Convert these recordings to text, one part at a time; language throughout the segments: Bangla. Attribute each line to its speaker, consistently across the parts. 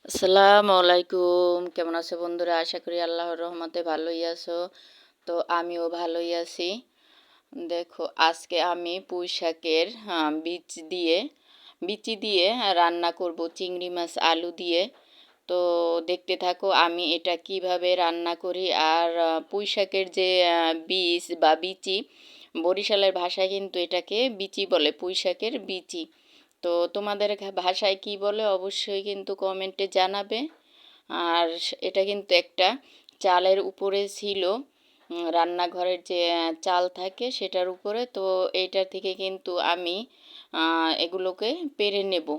Speaker 1: আসসালামু আলাইকুম। কেমন আছো বন্ধুরা? আশা করি আল্লাহর রহমতে ভালোই আছো। তো আমিও ভালোই আছি। দেখো আজকে আমি পুঁই শাকের বিচি দিয়ে রান্না করব চিংড়ি মাছ আলু দিয়ে। তো দেখতে থাকো আমি এটা কিভাবে রান্না করি। আর পুঁই শাকের যে বীজ বা বিচি, বরিশালের ভাষায় কিন্তু এটাকে বিচি বলে, পুঁই শাকের বিচি। তো তোমাদের ভাষায় কি বলে অবশ্যই কিন্তু কমেন্টে জানাবে। আর এটা কিন্তু একটা চালের উপরে ছিল, রান্নাঘরের যে চাল থাকে সেটার উপরে। তো এইটার থেকে কিন্তু আমি এগুলোকে পেরে নেব।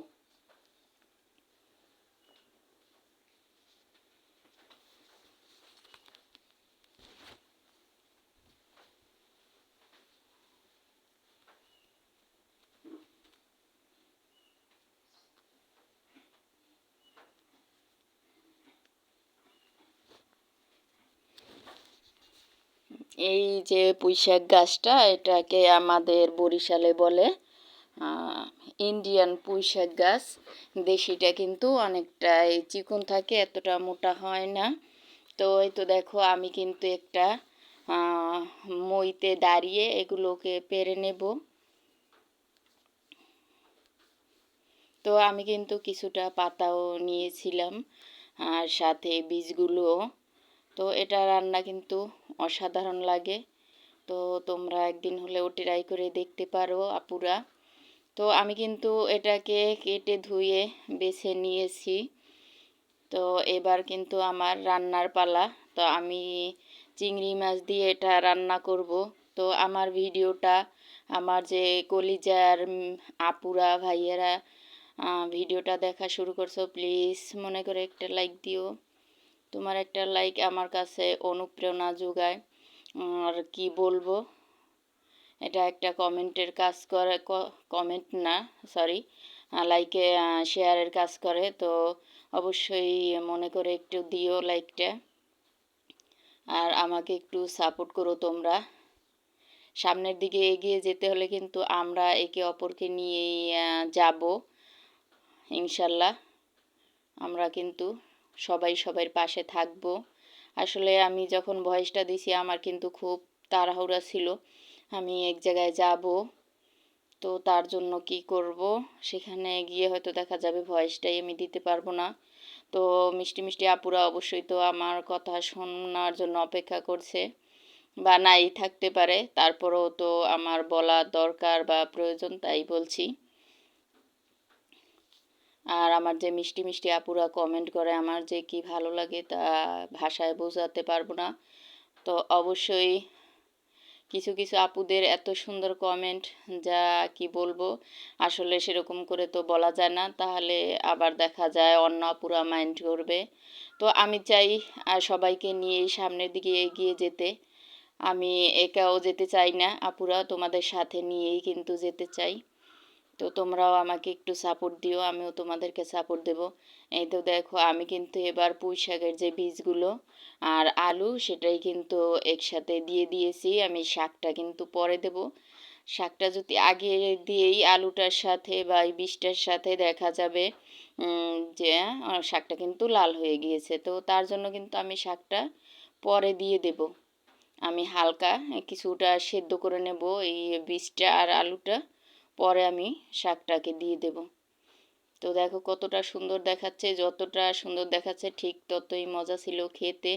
Speaker 1: এই যে পুঁইশাক গাছটা, এটাকে আমাদের বরিশালে বলে আহ, ইন্ডিয়ান পুঁইশাক গাছ। দেশিটা কিন্তু অনেকটাই চিকন থাকে, এতটা মোটা হয় না। তো এই তো দেখো আমি কিন্তু একটা আহ, মইতে দাঁড়িয়ে এগুলোকে পেরে নেব। তো আমি কিন্তু কিছুটা পাতাও নিয়েছিলাম, আর সাথে বীজগুলো। তো এটা রান্না কিন্তু অসাধারণ লাগে। তো তোমরা একদিন হলেও ট্রাই করে দেখতে পারো আপুরা। তো আমি কিন্তু এটাকে কেটে ধুয়ে বেছে নিয়েছি। তো এবার কিন্তু আমার রান্নার পালা। তো আমি চিংড়ি মাছ দিয়ে এটা রান্না করব। তো আমার ভিডিওটা, আমার যে কলিজার আপুরা ভাইয়েরা ভিডিওটা দেখা শুরু করছো, প্লিজ মনে করে একটা লাইক দিও। তোমার একটা লাইক আমার কাছে অনুপ্রেরণা যোগায়। আর কি বলবো, এটা একটা কমেন্টের কাজ করে, কমেন্ট না, সরি, লাইকে শেয়ারের কাজ করে। তো অবশ্যই মনে করে একটু দিও লাইকটা, আর আমাকে একটু সাপোর্ট করো তোমরা। সামনের দিকে এগিয়ে যেতে হলে কিন্তু আমরা একে অপরকে নিয়েই যাব ইনশাল্লাহ। আমরা কিন্তু সবাই সবার পাশে থাকব। আসলে আমি যখন ভয়েসটা দিছি আমার কিন্তু খুব তাড়াহুড়া ছিল, আমি এক জায়গায় যাব। তো তার জন্য কি করব, সেখানে গিয়ে হয়তো দেখা যাবে ভয়েসটাই আমি দিতে পারবো না। তো মিষ্টি মিষ্টি আপুরা অবশ্যই তো আমার কথা শোনার জন্য অপেক্ষা করছে, বা নাই থাকতে পারে, তারপরেও তো আমার বলা দরকার বা প্রয়োজন, তাই বলছি। আর আমার যে মিষ্টি মিষ্টি আপুরা কমেন্ট করে আমার যে কি ভালো লাগে তা ভাষায় বোঝাতে পারবো না। তো অবশ্যই কিছু কিছু আপুদের এত সুন্দর কমেন্ট, যা কি বলবো, আসলে সেরকম করে তো বলা যায় না, তাহলে আবার দেখা যায় অন্য আপুরা মাইন্ড করবে। তো আমি চাই সবাইকে নিয়ে সামনের দিকে এগিয়ে যেতে। আমি একাও যেতে চাই না আপুরা, তোমাদের সাথে নিয়েই কিন্তু যেতে চাই। তো তোমরাও আমাকে একটু সাপোর্ট দিও, আমিও তোমাদেরকে সাপোর্ট দেব। এই তো দেখো আমি কিন্তু এবার পুঁই শাকের যে বীজগুলো আর আলু সেটাই কিন্তু একসাথে দিয়ে দিয়েছি। আমি শাকটা কিন্তু পরে দেব। শাকটা যদি আগে দিয়েই আলুটার সাথে বা এই বীজটার সাথে দেখা যাবে যে শাকটা কিন্তু লাল হয়ে গিয়েছে। তো তার জন্য কিন্তু আমি শাকটা পরে দিয়ে দেব। আমি হালকা কিছুটা সেদ্ধ করে নেব এই বীজটা আর আলুটা, পরে আমি শাকটাকে দিয়ে দেব। তো দেখো কতটা সুন্দর দেখাচ্ছে, যতটা সুন্দর দেখাচ্ছে ঠিক ততই মজা ছিল খেতে।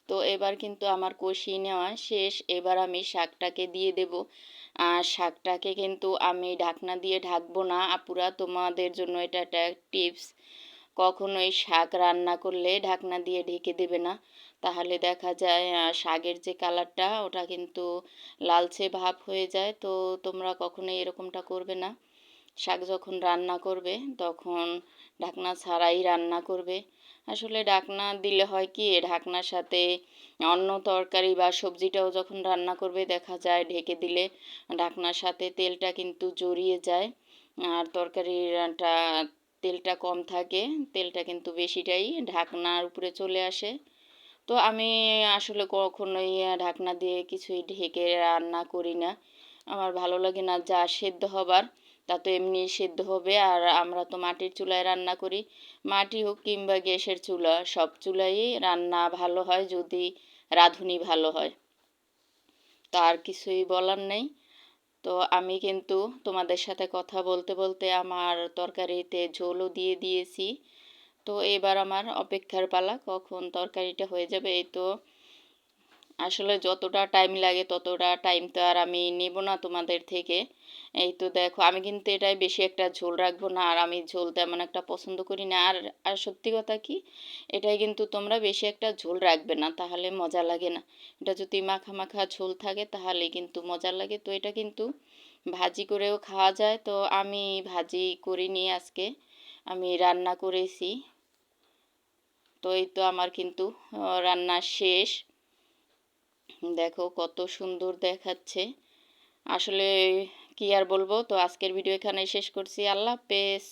Speaker 1: তো এবার কিন্তু আমার কষিয়ে নেওয়া শেষ, এবার আমি শাকটাকে দিয়ে দেব। আর শাকটাকে কিন্তু আমি ঢাকনা দিয়ে ঢাকবো না আপুরা, তোমাদের জন্য এটা একটা টিপস। কখনোই শাক রান্না করলে ঢাকনা দিয়ে ঢেকে দেবে না, তাহলে দেখা যায় শাকের যে কালারটা ওটা কিন্তু লালচে ভাব হয়ে যায়। তো তোমরা কখনোই এরকমটা করবে না। শাক যখন রান্না করবে তখন ঢাকনা ছাড়াই রান্না করবে। আসলে ঢাকনা দিলে হয় কি, ঢাকনার সাথে অন্য তরকারি বা সবজিটাও যখন রান্না করবে দেখা যায় ঢেকে দিলে ঢাকনার সাথে তেলটা কিন্তু জড়িয়ে যায়। আর তরকারিটা তেলটা কম থাকে, তেলটা কিন্তু বেশিটাই ঢাকনার উপরে চলে আসে। তো আমি আসলে কখনোই ঢাকনা দিয়ে কিছুই ঢেকে রান্না করি না। আমার ভালো লাগে না, যা সেদ্ধ হবার তা তো এমনি সেদ্ধ হবে। আর আমরা তো মাটির চুলায় রান্না করি, মাটি হোক কিংবা গ্যাসের চুলা, সব চুলাই রান্না ভালো হয় যদি রাঁধুনি ভালো হয়। তো আর কিছুই বলার নেই। তো আমি কিন্তু তোমাদের সাথে কথা বলতে বলতে আমার তরকারিতে ঝোলও দিয়ে দিয়েছি। তো এবার আমার অপেক্ষার পালা, কখন তরকারিটা হয়ে যাবে। এই তো আসলে যতটা টাইম লাগে ততটা টাইম তো আর আমি নেব না তোমাদের থেকে। এই তো দেখো, আমি কিন্তু এটাই বেশি একটা ঝোল রাখবো না, আর আমি ঝোল তেমন একটা পছন্দ করি না। আর আর সত্যি কথা কি, এটাই কিন্তু তোমরা বেশি একটা ঝোল রাখবে না, তাহলে মজা লাগে না। এটা যদি মাখা মাখা ঝোল থাকে তাহলে কিন্তু মজা লাগে। তো এটা কিন্তু ভাজি করেও খাওয়া যায়। তো আমি ভাজি করিনি আজকে, আমি রান্না করেছি। তো এই তো আমার কিন্তু রান্না শেষ। দেখো কত সুন্দর দেখাচ্ছে। আসলে কি আর বলবো, তো আজকের ভিডিও এখানেই শেষ করছি। আল্লাহ হাফেজ।